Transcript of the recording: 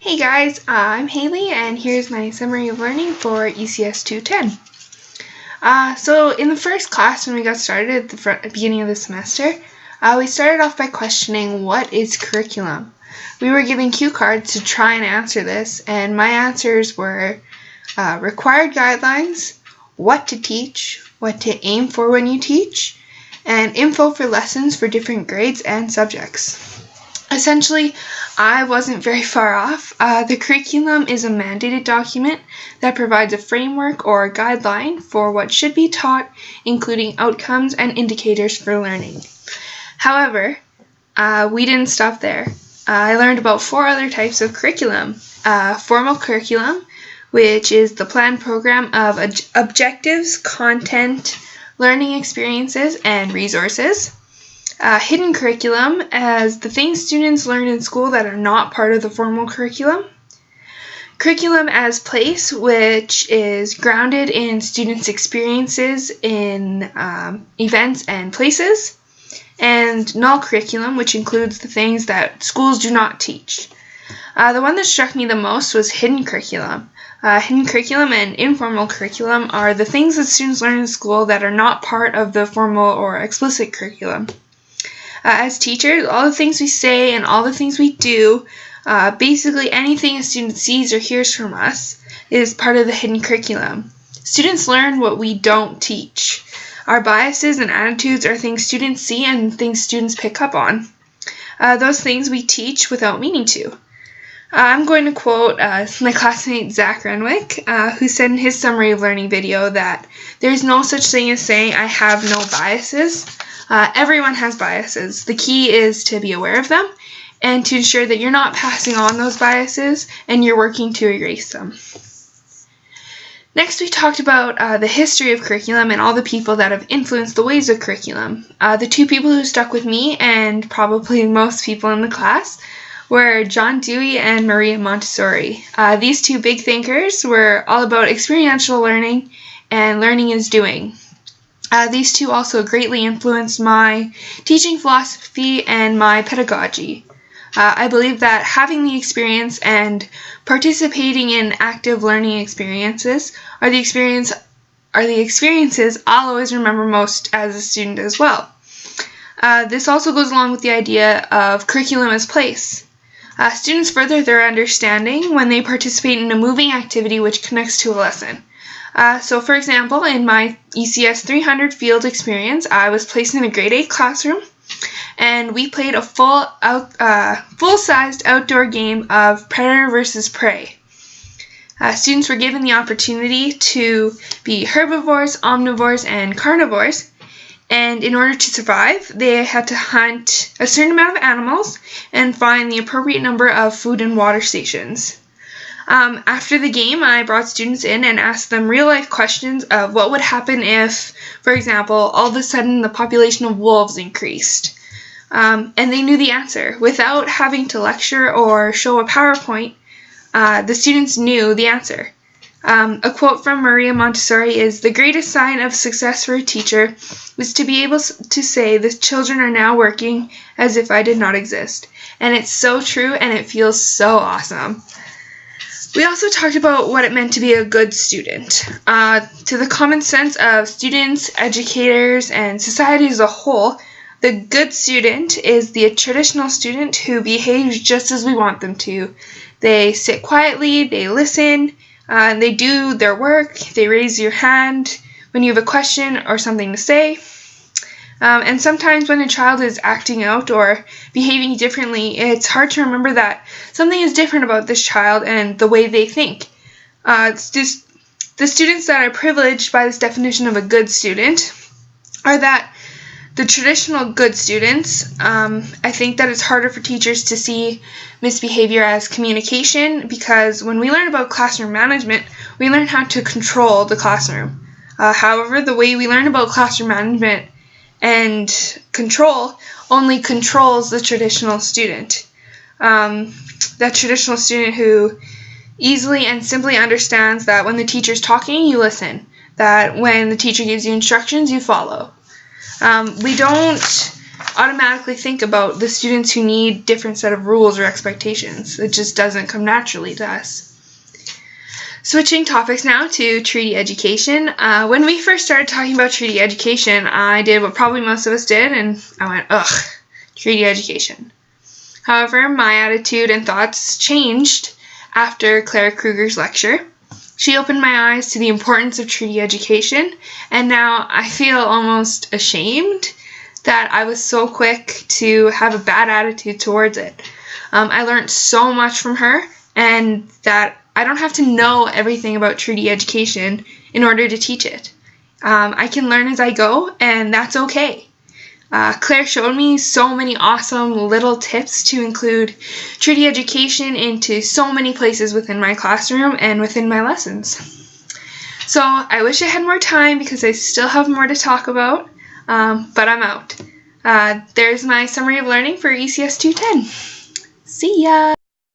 Hey guys, I'm Haley and here's my summary of learning for ECS210. So in the first class when we got started at the beginning of the semester, we started off by questioning what is curriculum. We were given cue cards to try and answer this, and my answers were required guidelines, what to teach, what to aim for when you teach, and info for lessons for different grades and subjects. Essentially, I wasn't very far off. The curriculum is a mandated document that provides a framework or a guideline for what should be taught, including outcomes and indicators for learning. However, we didn't stop there. I learned about 4 other types of curriculum. Formal curriculum, which is the planned program of objectives, content, learning experiences, and resources. Hidden curriculum as the things students learn in school that are not part of the formal curriculum. Curriculum as place, which is grounded in students' experiences in events and places. And null curriculum, which includes the things that schools do not teach. The one that struck me the most was hidden curriculum. Hidden curriculum and informal curriculum are the things that students learn in school that are not part of the formal or explicit curriculum. As teachers, all the things we say and all the things we do, basically anything a student sees or hears from us, is part of the hidden curriculum. Students learn what we don't teach. Our biases and attitudes are things students see and things students pick up on. Those things we teach without meaning to. I'm going to quote my classmate Zach Renwick, who said in his summary of learning video that there's no such thing as saying I have no biases. Everyone has biases. The key is to be aware of them and to ensure that you're not passing on those biases and you're working to erase them. Next, we talked about the history of curriculum and all the people that have influenced the ways of curriculum. The 2 people who stuck with me, and probably most people in the class, were John Dewey and Maria Montessori. These 2 big thinkers were all about experiential learning and learning is doing. These 2 also greatly influenced my teaching philosophy and my pedagogy. I believe that having the experience and participating in active learning experiences are the experiences I'll always remember most as a student as well. This also goes along with the idea of curriculum as place. Students further their understanding when they participate in a moving activity which connects to a lesson. So for example, in my ECS210 field experience, I was placed in a grade 8 classroom and we played a full-sized outdoor game of predator versus prey. Students were given the opportunity to be herbivores, omnivores, and carnivores, and in order to survive, they had to hunt a certain amount of animals and find the appropriate number of food and water stations. After the game, I brought students in and asked them real-life questions of what would happen if, for example, all of a sudden the population of wolves increased. And they knew the answer. Without having to lecture or show a PowerPoint, the students knew the answer. A quote from Maria Montessori is, "The greatest sign of success for a teacher is to be able to say the children are now working as if I did not exist." And it's so true and it feels so awesome. We also talked about what it meant to be a good student. To the common sense of students, educators, and society as a whole, the good student is the traditional student who behaves just as we want them to. They sit quietly, they listen, they do their work, they raise your hand when you have a question or something to say. And sometimes when a child is acting out or behaving differently, it's hard to remember that something is different about this child and the way they think. The students that are privileged by this definition of a good student are that the traditional good students, I think that it's harder for teachers to see misbehavior as communication, because when we learn about classroom management, we learn how to control the classroom. However, the way we learn about classroom management and control only controls the traditional student. That traditional student who easily and simply understands that when the teacher's talking, you listen. That when the teacher gives you instructions, you follow. We don't automatically think about the students who need different set of rules or expectations. It just doesn't come naturally to us. Switching topics now to treaty education. When we first started talking about treaty education, I did what probably most of us did, and I went, ugh, treaty education. However, my attitude and thoughts changed after Claire Kruger's lecture. She opened my eyes to the importance of treaty education, and now I feel almost ashamed that I was so quick to have a bad attitude towards it. I learned so much from her, and that I don't have to know everything about treaty education in order to teach it. I can learn as I go, and that's okay. Claire showed me so many awesome little tips to include treaty education into so many places within my classroom and within my lessons. So I wish I had more time because I still have more to talk about, but I'm out. There's my summary of learning for ECS210. See ya!